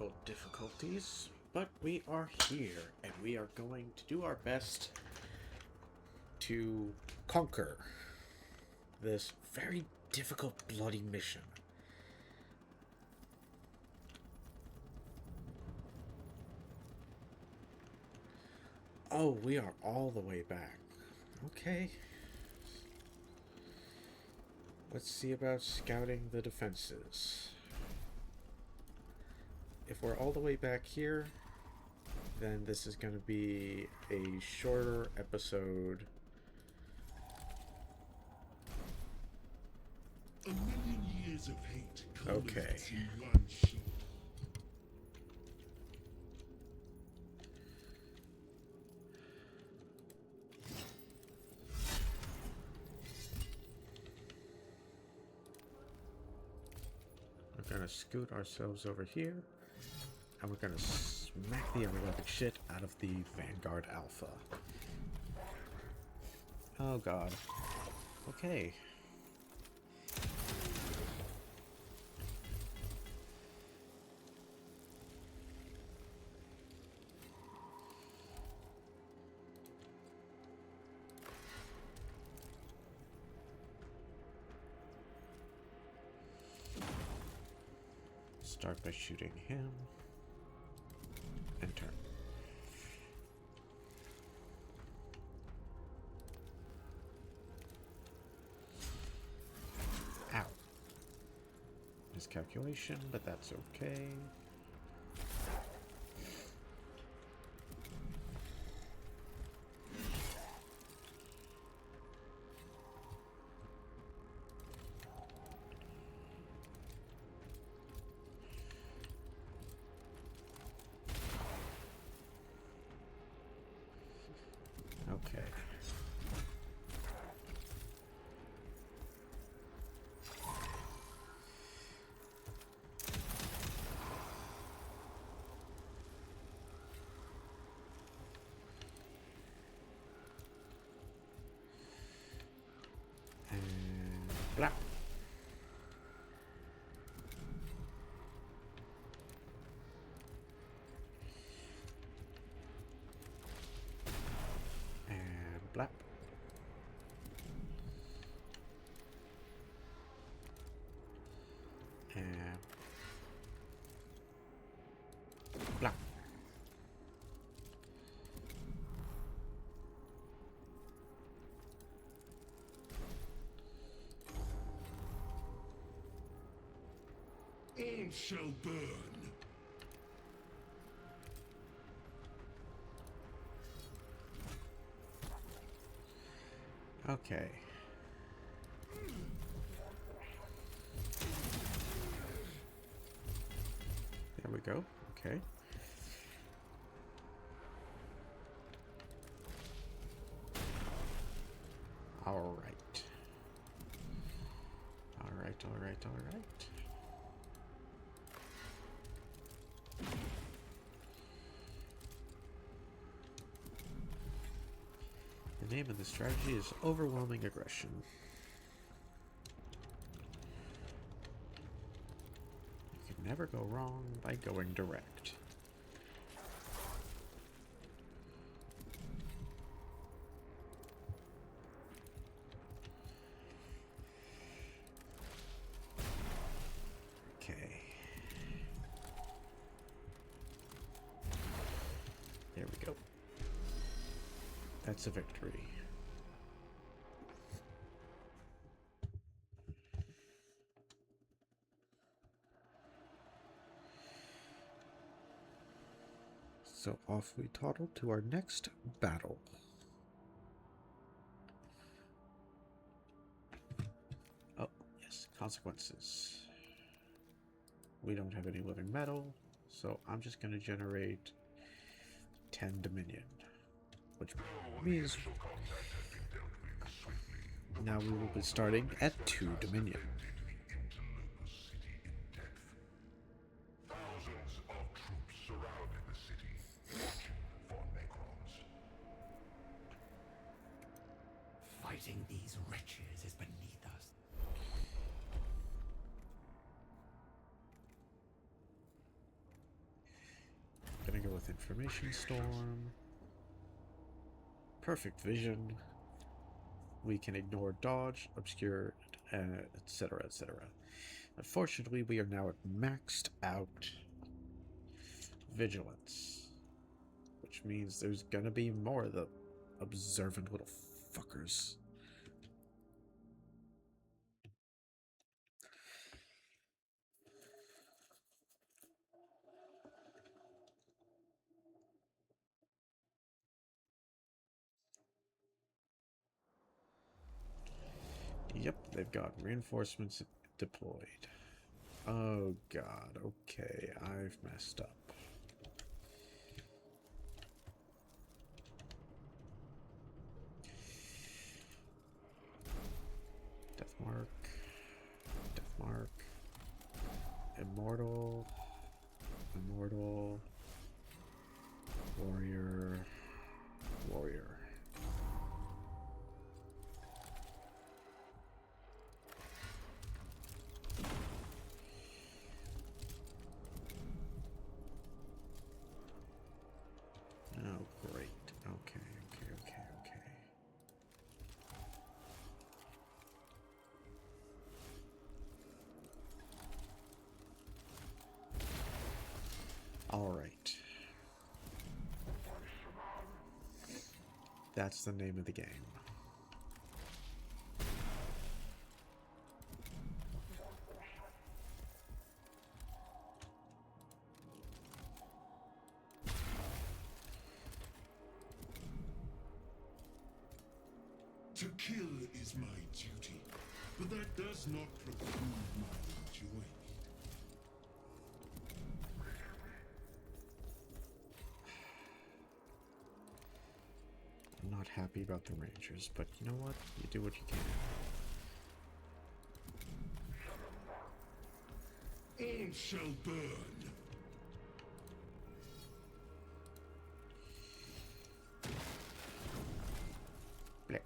technical difficulties, but we are here and we are going to do our best to conquer this very difficult bloody mission. Oh, we are all the way back. Okay. Let's see about scouting the defenses. If we're all the way back here, then this is going to be a shorter episode. A million years of hate Okay. in one sheet. We're gonna scoot ourselves over here, and we're gonna smack the ever-loving shit out of the Vanguard Alpha. Oh god. Okay. Start by shooting him. And turn. Ow. Miscalculation, but that's okay. Okay. And blap. And blap. And blap. All shall burn. Okay. There we go. Okay. All right. All right, all right, all right. The name of the strategy is overwhelming aggression. You can never go wrong by going direct. Okay. There we go. That's a victory. So off we toddle to our next battle. Oh, yes, consequences. We don't have any living metal, so I'm just going to generate 10 Dominion. Which means now we will be starting at 2 Dominion. Thousands of troops surrounding the city, watching for Necrons. Fighting these wretches is beneath us. with information storm. Perfect vision. We can ignore dodge, obscure, etc., etc. Unfortunately, we are now at maxed out vigilance, which means there's gonna be more of the observant little fuckers. Yep, they've got reinforcements deployed. Oh god, okay, I've messed up. Deathmark. Deathmark. Immortal. Immortal. Warrior. Warrior. Oh, great. Okay, okay, okay, okay. All right. That's the name of the game. To kill is my duty, but that does not preclude my enjoyment. I'm not happy about the Rangers, but you know what? You do what you can. All shall burn. Blech.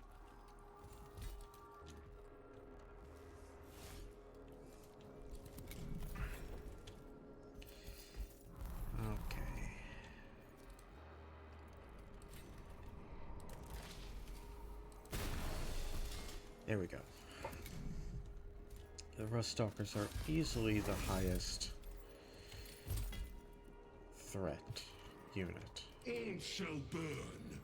Okay. There we go. The Rust Stalkers are easily the highest threat unit. All shall burn.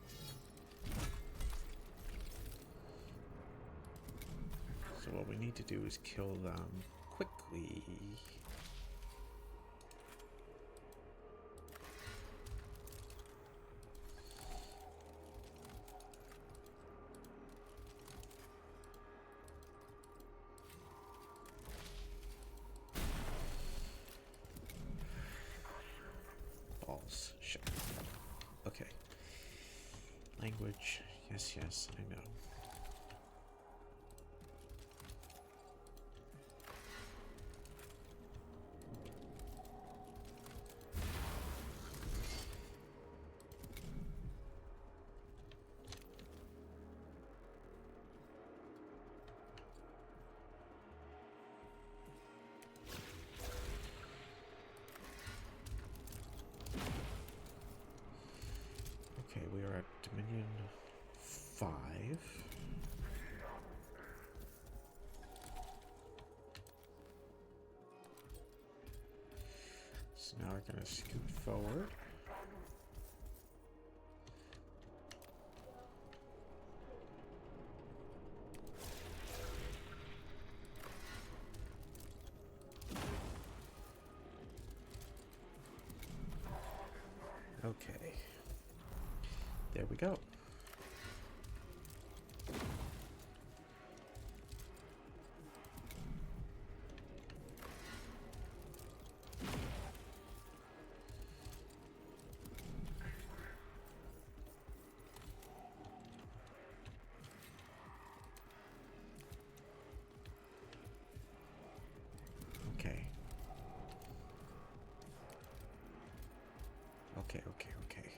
So what we need to do is kill them quickly. Balls. Shit. Okay. Language. Yes, yes, I know. Okay, we are at Dominion 5. So now we're going to scoot forward. Okay. There we go. Okay. Okay, okay, okay.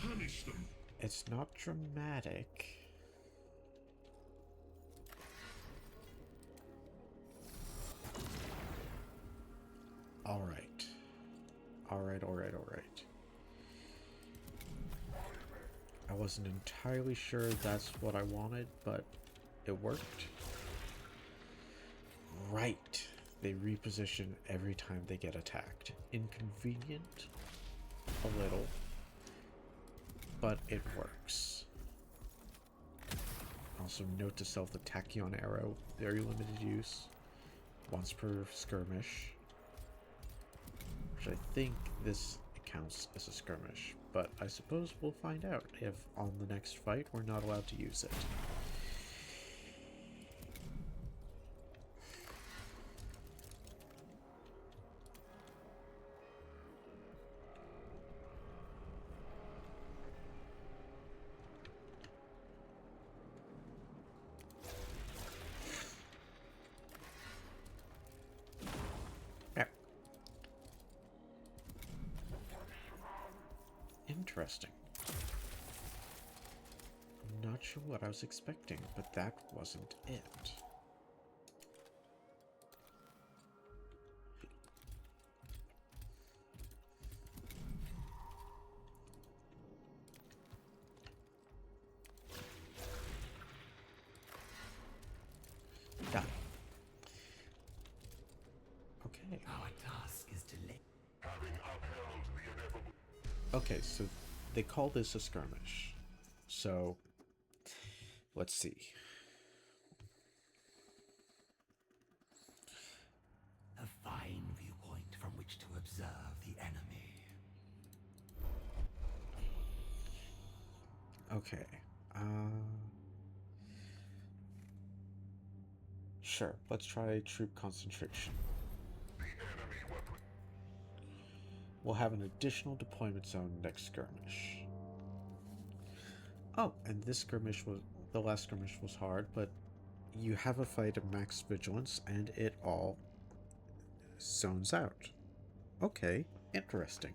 Punish them. It's not dramatic. All right. All right, all right, all right. wasn't entirely sure that's what I wanted, but it worked. Right. They reposition every time they get attacked. Inconvenient, a little, but it works. Also, note to self, the Tachyon arrow, very limited use, once per skirmish, which I think this counts as a skirmish, but I suppose we'll find out if on the next fight we're not allowed to use it. Interesting. I'm not sure what I was expecting, but that wasn't it. Done. Okay. Our task is to let. Okay, so they call this a skirmish. So, let's see. A fine viewpoint from which to observe the enemy. Okay. Sure, let's try troop concentration. We'll have an additional deployment zone next skirmish. Oh, and this skirmish was... the last skirmish was hard, but you have a fight of max vigilance and it all zones out. Okay, interesting.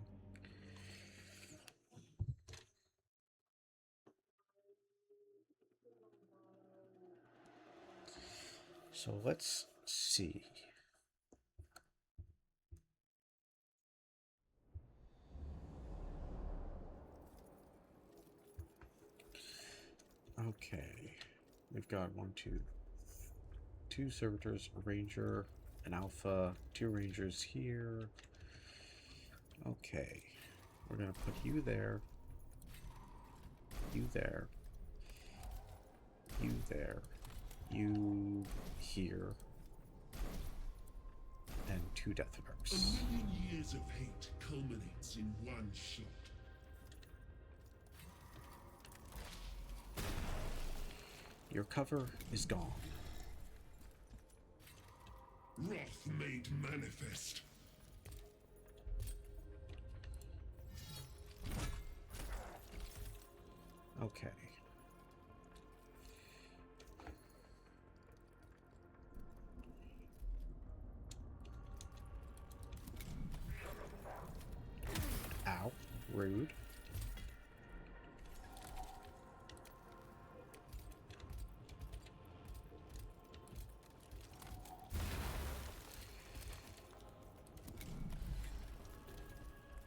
So let's see. Okay, we've got two servitors, a ranger, an alpha, 2 rangers here. Okay, we're gonna put you there, you there, you there, you here, and 2 death A marks. million years of hate culminates in one shot. Your cover is gone. Wrath made manifest. Okay. Ow. Rude.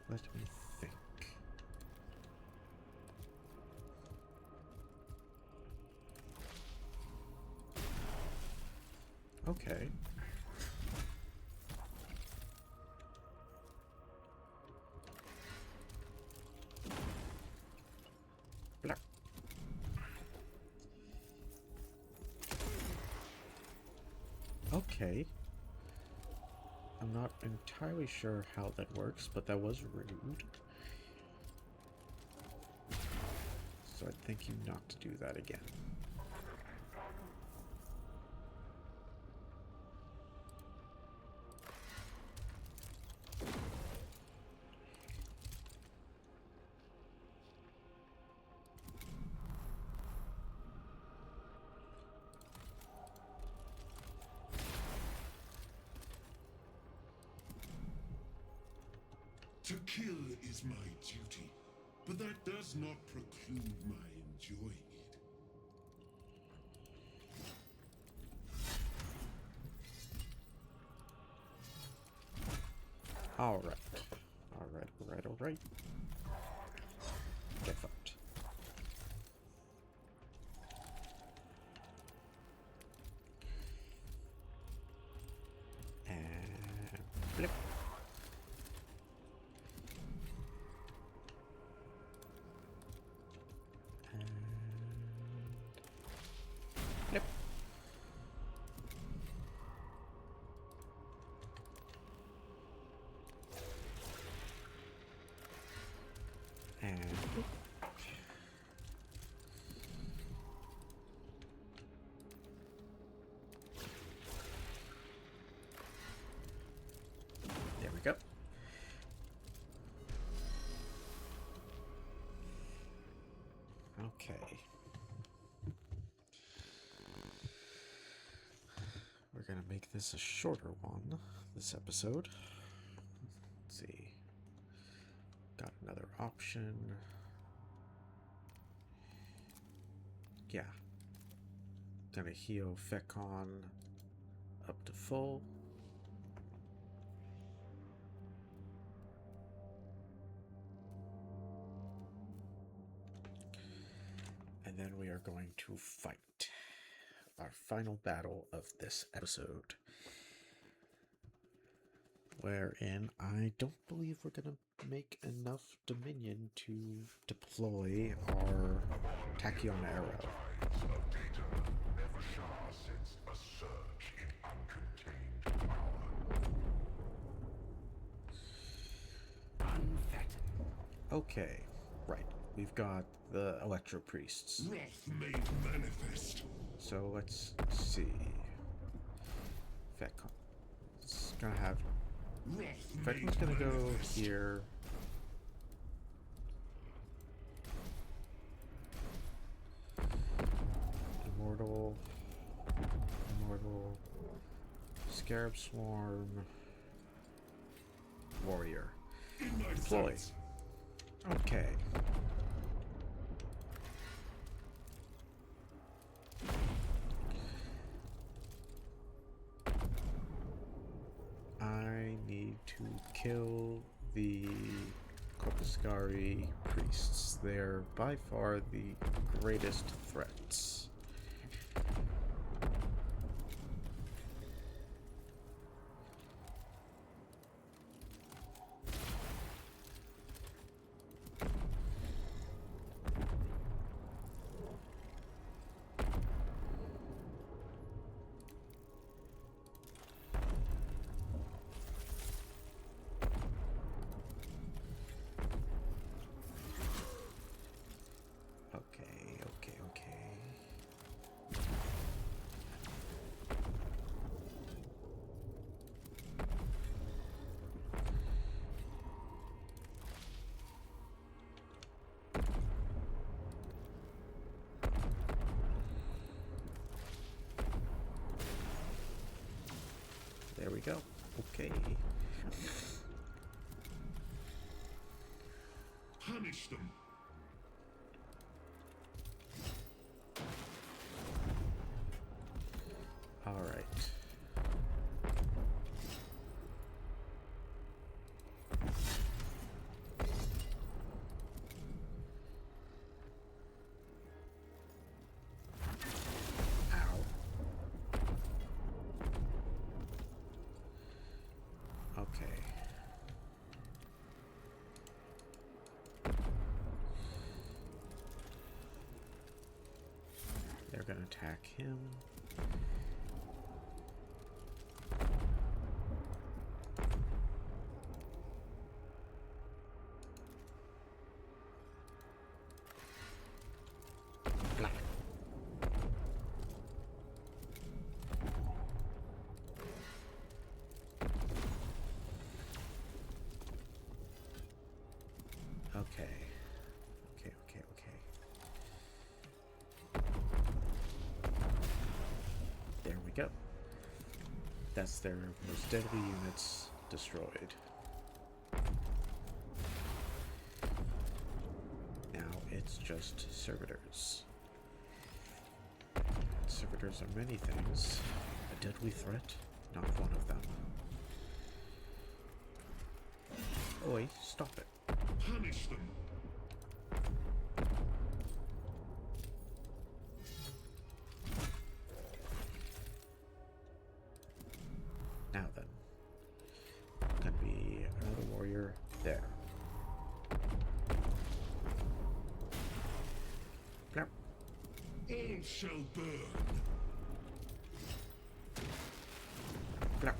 Let me think. Okay. Blah. Okay. I'm not entirely sure how that works, but that was rude. So I'd thank you not to do that again. To kill is my duty, but that does not preclude my enjoying it. Alright. Alright. Get fucked. Blip. And blip. And blip. There we go. Okay. We're gonna make this a shorter one this episode. Let's see. Got another option. Yeah. Gonna heal Fekon up to full. And then we are going to fight our final battle of this episode, wherein I don't believe we're going to make enough Dominion to deploy our Tachyon arrow. Okay, right. We've got the Electro Priests. Wrath made manifest. So let's see. Fekon. It's gonna have. Fekon's gonna go here. Immortal. Scarab Swarm. Warrior. Deploy. Okay. I need to kill the Vucari priests. They're by far the greatest threats. There we go. Okay. Punish them. All right. They're going to attack him. Black. Okay. There we go. That's their most deadly units destroyed. Now it's just servitors. Servitors are many things. A deadly threat, not one of them. Oi, stop it. Punish them. Now then. There. Yep. All shall burn. Yep.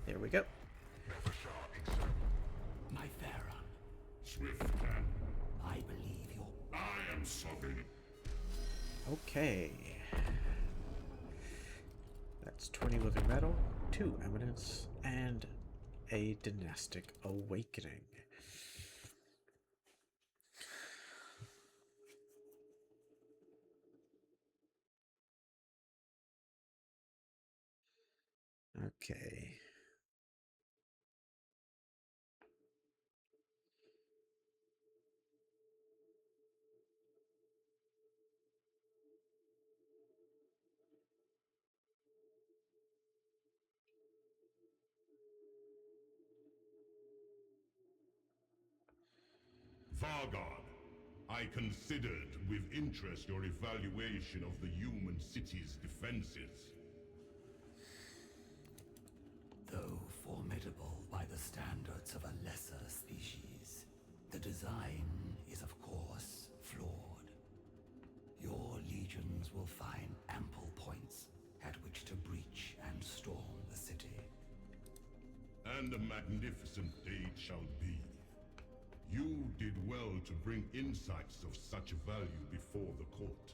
There we go. My Theron, Swift hand. I believe you're... I am sovereign. Okay. That's 20 living metal, 2 eminence, and a dynastic awakening. Okay. Vargard, I considered with interest your evaluation of the human city's defenses. Though formidable by the standards of a lesser species, the design is of course flawed. Your legions will find ample points at which to breach and storm the city. And a magnificent day it shall be. You did well to bring insights of such value before the court.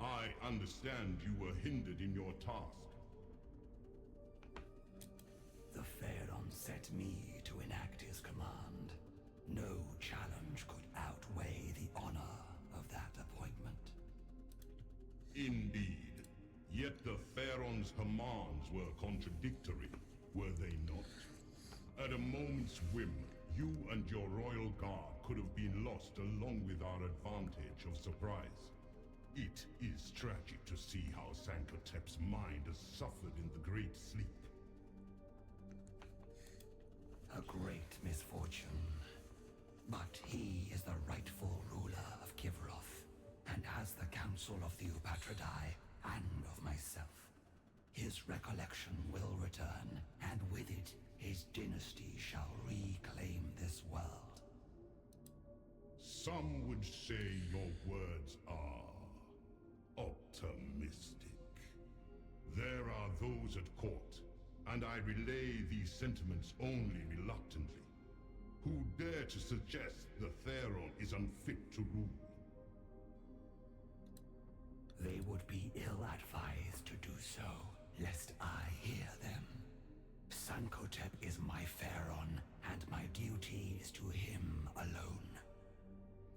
I understand you were hindered in your task. The Pharaon set me to enact his command. No challenge could outweigh the honor of that appointment. Indeed. Yet the Pharaon's commands were contradictory, were they not? At a moment's whim, you and your royal guard could have been lost along with our advantage of surprise. It is tragic to see how Sankotep's mind has suffered in the Great Sleep. A great misfortune. But he is the rightful ruler of Kivroth, and has the counsel of the Upatridae and of myself. His recollection will return, and with it, his dynasty shall reclaim this world. Some would say your words are optimistic. There are those at court, and I relay these sentiments only reluctantly, who dare to suggest the Theron is unfit to rule. They would be ill-advised to do so, lest I hear them. Sankotep is my Pharaon, and my duty is to him alone.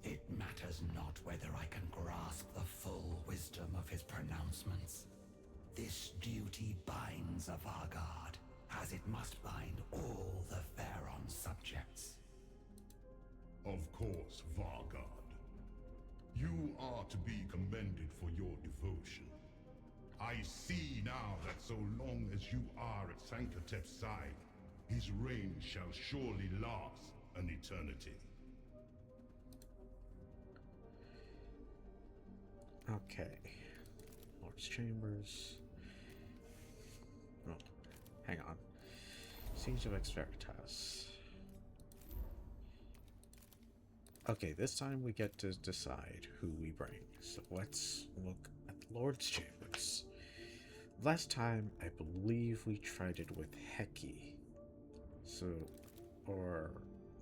It matters not whether I can grasp the full wisdom of his pronouncements. This duty binds a Vargard, as it must bind all the Pharaon's subjects. Of course, Vargard. You are to be commended for your devotion. I see now that so long as you are at Sankotep's side, his reign shall surely last an eternity. Okay. Lord's Chambers. Oh, hang on. Siege of Ex Veritas. Okay, this time we get to decide who we bring. So let's look at the Lord's Chambers. Last time, I believe we tried it with Heki. So, or,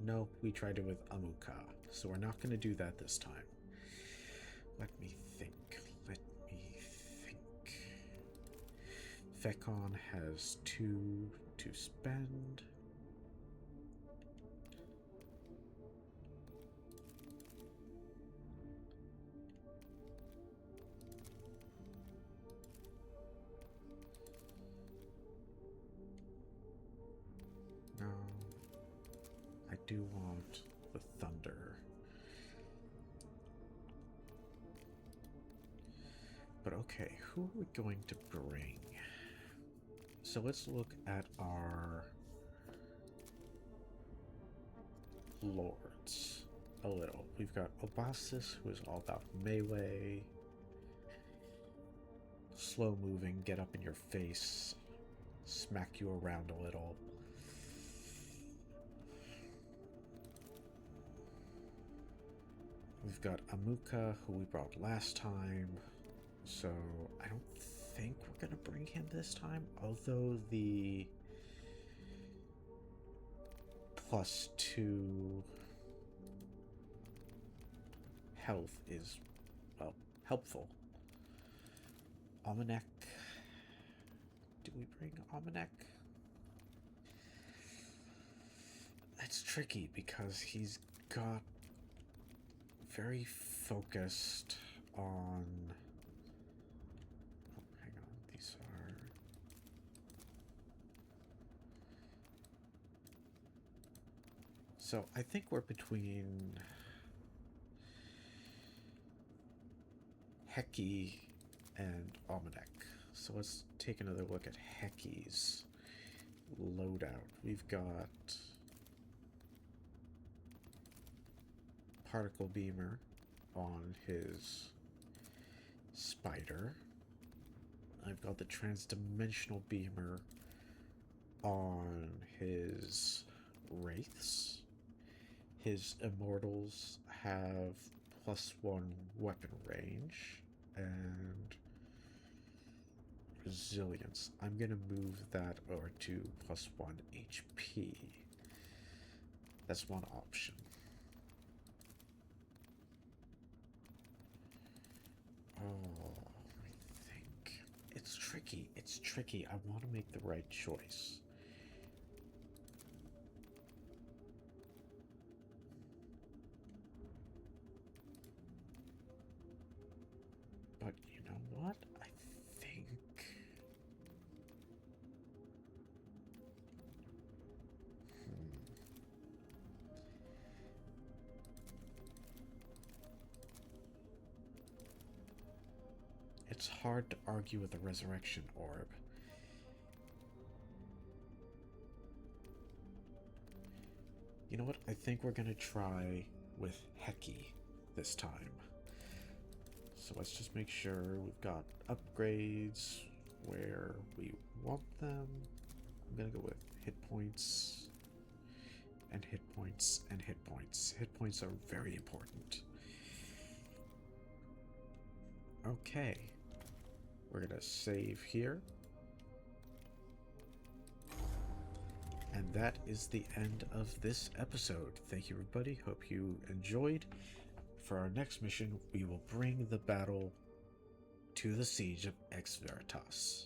no, we tried it with Amuka. So we're not going to do that this time. Let me think. Fekon has 2 to spend. No. I do want the thunder. But okay, who are we going to bring? So let's look at our lords a little. We've got Obasis, who is all about melee, slow moving, get up in your face, smack you around a little. We've got Amuka, who we brought last time, so I don't think we're gonna bring him this time, although the +2 health is, well, helpful. Almanac. Do we bring Almanac? That's tricky because he's got very focused on... Oh, hang on. These are... So I think we're between Heki and Almanac. So let's take another look at Heki's loadout. We've got Particle Beamer on his Spider. I've got the Transdimensional Beamer on his Wraiths. His Immortals have +1 weapon range and resilience. I'm gonna move that over to +1 HP. That's one option. Oh, I think it's tricky. It's tricky. I want to make the right choice. But you know what? I think... It's hard to argue with the Resurrection Orb. You know what? I think we're gonna try with Heki this time. So let's just make sure we've got upgrades where we want them. I'm gonna go with hit points and hit points and hit points. Hit points are very important. Okay. We're gonna save here. And that is the end of this episode. Thank you, everybody. Hope you enjoyed. For our next mission, we will bring the battle to the siege of Ex Veritas.